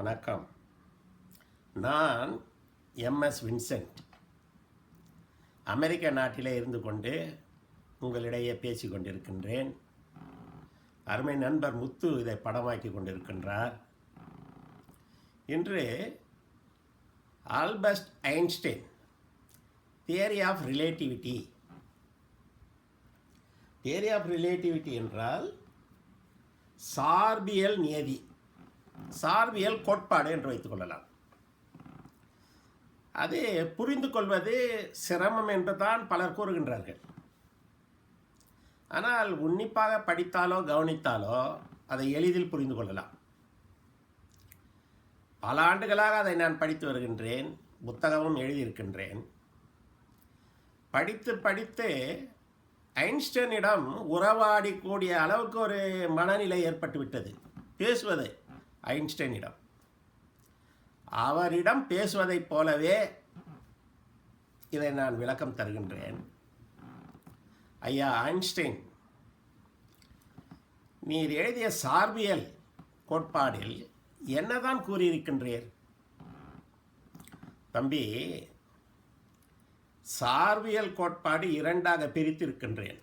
வணக்கம். நான் MS Vincent. அமெரிக்க நாட்டிலே இருந்து கொண்டு உங்களிடையே பேசி கொண்டிருக்கின்றேன். அருமை நண்பர் முத்து இதை படமாக்கி கொண்டிருக்கின்றார். இன்று Albert Einstein theory of relativity. Theory of relativity என்றால் சார்பியல் நியதி, சார்பியல் கோட்பாடு என்று வைத்துக் கொள்ளலாம். அது புரிந்து கொள்வது சிரமம் என்று தான் பலர் கூறுகின்றார்கள். ஆனால் உன்னிப்பாக படித்தாலோ கவனித்தாலோ அதை எளிதில் புரிந்து கொள்ளலாம். பல ஆண்டுகளாக அதை நான் படித்து வருகின்றேன், புத்தகமும் எழுதியிருக்கின்றேன். படித்து படித்து ஐன்ஸ்டைனிடம் உறவாடிக்கூடிய அளவுக்கு ஒரு மனநிலை ஏற்பட்டுவிட்டது. பேசுவது ஐன்ஸ்டைனிடம், அவரிடம் பேசுவதைப் போலவே இதை நான் விளக்கம் தருகின்றேன். ஐயா ஐன்ஸ்டைன், நீர் எழுதிய சார்பியல் கோட்பாடில் என்னதான் கூறியிருக்கின்றீர்? தம்பி, சார்பியல் கோட்பாடு இரண்டாக பிரித்திருக்கின்றேன்.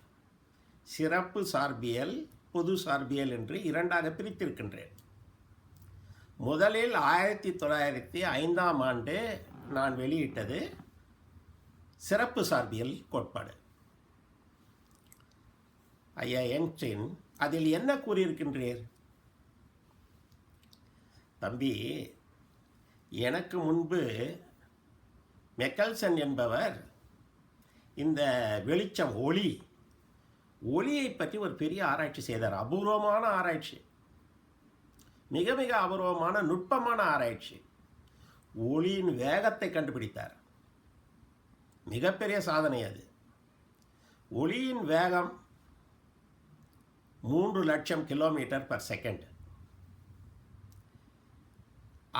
சிறப்பு சார்பியல், பொது சார்பியல் என்று இரண்டாக பிரித்திருக்கின்றேன். முதலில் 1905ஆம் ஆண்டு நான் வெளியிட்டது சிறப்பு சார்பியல் கோட்பாடு. ஐயா ஐன்ஸ்டைன், அதில் என்ன கூறியிருக்கின்றீர்? தம்பி, எனக்கு முன்பு மெக்கல்சன் என்பவர் இந்த வெளிச்சம், ஒளியை பற்றி ஒரு பெரிய ஆராய்ச்சி செய்தார். அபூர்வமான ஆராய்ச்சி, மிக மிக அபூர்வமான நுட்பமான ஆராய்ச்சி. ஒளியின் வேகத்தை கண்டுபிடித்தார். மிகப்பெரிய சாதனை அது. ஒளியின் வேகம் 3 லட்சம் km/s.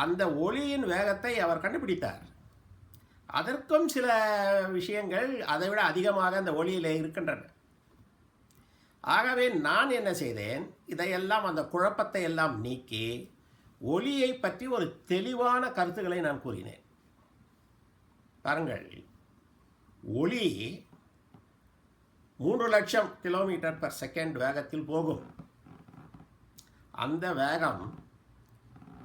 அந்த ஒளியின் வேகத்தை அவர் கண்டுபிடித்தார். அதற்கும் சில விஷயங்கள் அதைவிட அதிகமாக அந்த ஒளியில் இருக்கின்றன. ஆகவே நான் என்ன செய்தேன், இதையெல்லாம், அந்த குழப்பத்தை எல்லாம் நீக்கி ஒளியை பற்றி ஒரு தெளிவான கருத்துக்களை நான் கூறினேன். பாருங்கள், ஒளி 3 லட்சம் km/s வேகத்தில் போகும். அந்த வேகம்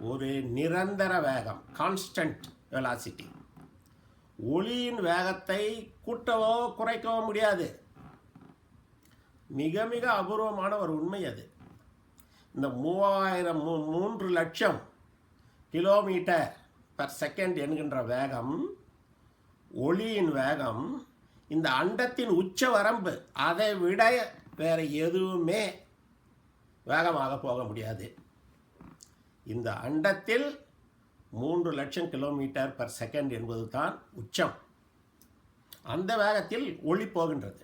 ஒரு நிரந்தர வேகம், கான்ஸ்டன்ட் வெலாசிட்டி. ஒளியின் வேகத்தை கூட்டவோ குறைக்கவோ முடியாது. மிக மிக அபூர்வமான ஒரு உண்மை அது. இந்த 3 லட்சம் km/s என்கின்ற வேகம், ஒளியின் வேகம், இந்த அண்டத்தின் உச்ச வரம்பு. அதை விட வேறு எதுவுமே வேகமாக போக முடியாது. இந்த அண்டத்தில் 3 லட்சம் km/s என்பது தான் உச்சம். அந்த வேகத்தில் ஒளி போகின்றது.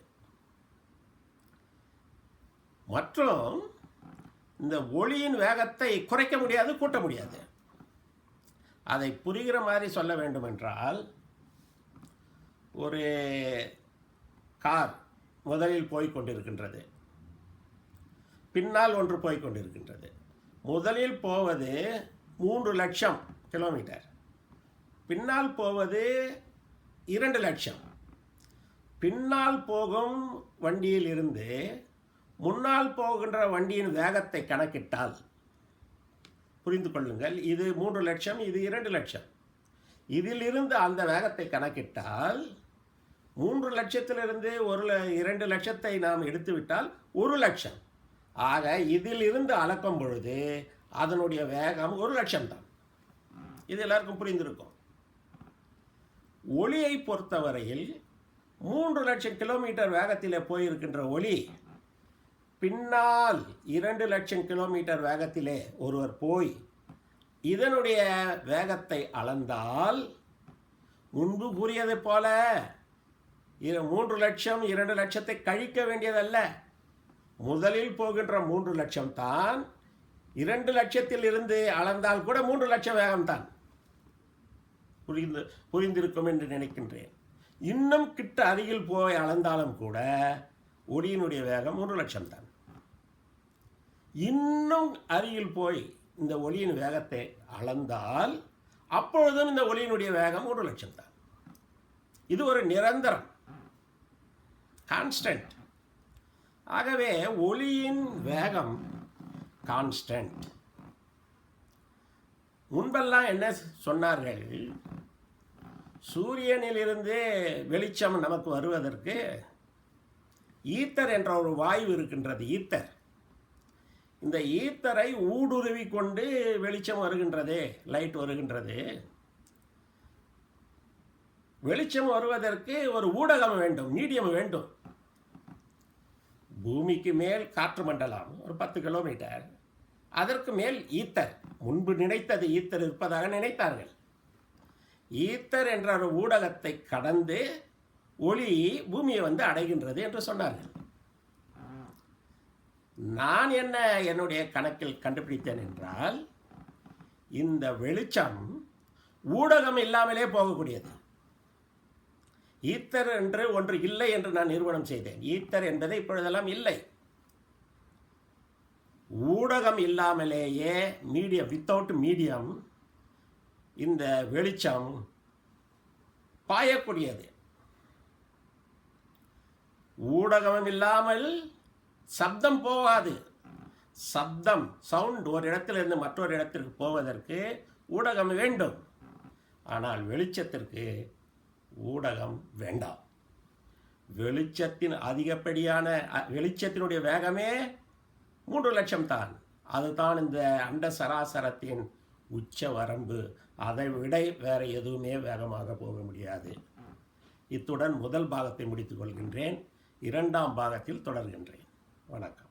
மற்றும் இந்த ஒளியின் வேகத்தை குறைக்க முடியாது, கூட்ட முடியாது. அதை புரிகிற மாதிரி சொல்ல வேண்டும் என்றால், ஒரு கார் முதலில் போய்கொண்டிருக்கின்றது, பின்னால் ஒன்று போய்கொண்டிருக்கின்றது. முதலில் போவது 3 லட்சம் கிலோமீட்டர், பின்னால் போவது 2 லட்சம். பின்னால் போகும் வண்டியில் இருந்து முன்னால் போகின்ற வண்டியின் வேகத்தை கணக்கிட்டால், புரிந்து கொள்ளுங்கள், இது 3 லட்சம், இது 2 லட்சம். இதிலிருந்து அந்த வேகத்தை கணக்கிட்டால் 3 லட்சத்திலிருந்து 2 லட்சத்தை நாம் எடுத்துவிட்டால் 1 லட்சம். ஆக இதிலிருந்து அளக்கும் பொழுது அதனுடைய வேகம் 1 லட்சம் தான். இது எல்லாருக்கும் புரிந்திருக்கும். ஒளியை பொறுத்தவரையில் 3 லட்சம் கிலோமீட்டர் வேகத்திலே போயிருக்கின்ற ஒளி, பின்னால் 2 லட்சம் கிலோமீட்டர் வேகத்திலே ஒருவர் போய் இதனுடைய வேகத்தை அளந்தால், முன்பு கூறியது போல 3 லட்சம் 2 லட்சத்தை கழிக்க வேண்டியதல்ல. முதலில் போகின்ற 3 லட்சம் தான் 2 லட்சத்தில் இருந்து அளந்தால் கூட 3 லட்சம் வேகம்தான். புரிந்திருக்கும் என்று நினைக்கின்றேன். இன்னும் கிட்ட அருகில் போய் அளந்தாலும் கூட ஒளியினுடைய வேகம் 3 லட்சம் தான். இன்னும் அருகில் போய் இந்த ஒளியின் வேகத்தை அளந்தால் அப்பொழுதும் இந்த ஒளியினுடைய வேகம் 3 லட்சம் தான். இது ஒரு நிரந்தரம், கான்ஸ்டன்ட். ஆகவே ஒளியின் வேகம் கான்ஸ்டன்ட். முன்பெல்லாம் என்ன சொன்னார்கள், சூரியனிலிருந்து வெளிச்சம் நமக்கு வருவதற்கு ஈத்தர் என்ற ஒரு வாயு இருக்கின்றது, ஈத்தர். இந்த ஈத்தரை ஊடுருவி கொண்டு வெளிச்சம் வருகின்றது, லைட் வருகின்றது. வெளிச்சம் வருவதற்கு ஒரு ஊடகம் வேண்டும், மீடியம் வேண்டும். பூமிக்கு மேல் காற்று மண்டலம் ஒரு 10 கிலோமீட்டர், அதற்கு மேல் ஈத்தர். முன்பு நினைத்தது ஈத்தர் இருப்பதாக நினைத்தார்கள். ஈத்தர் என்ற ஒரு ஊடகத்தை கடந்து ஒளி பூமியை வந்து அடைகின்றது என்று சொன்னார்கள். நான் என்னுடைய கணக்கில் கண்டுபிடித்தேன் என்றால், இந்த வெளிச்சம் ஊடகம் இல்லாமலே போகக்கூடியது. ஈத்தர் என்று ஒன்று இல்லை என்று நான் நிரூபணம் செய்தேன். ஈத்தர் என்பது இப்பொழுதெல்லாம் இல்லை. ஊடகம் இல்லாமலேயே மீடியம், வித்தவுட் மீடியம், இந்த வெளிச்சம் பாயக்கூடியது. ஊடகம் இல்லாமல் சப்தம் போகாது. சப்தம், சவுண்ட் ஒரு இடத்திலிருந்து மற்றொரு இடத்திற்கு போவதற்கு ஊடகம் வேண்டும். ஆனால் வெளிச்சத்திற்கு ஊடகம் வேண்டாம். வெளிச்சத்தின் அதிகப்படியான வெளிச்சத்தினுடைய வேகமே 3 லட்சம் தான். அதுதான் இந்த அண்ட சராசரத்தின் உச்ச வரம்பு. அதை விட வேறு எதுவுமே வேகமாக போக முடியாது. இத்துடன் முதல் பாகத்தை முடித்துக் கொள்கின்றேன். 2ஆம் பாகத்தில் தொடர்கின்றேன். வணக்கம்.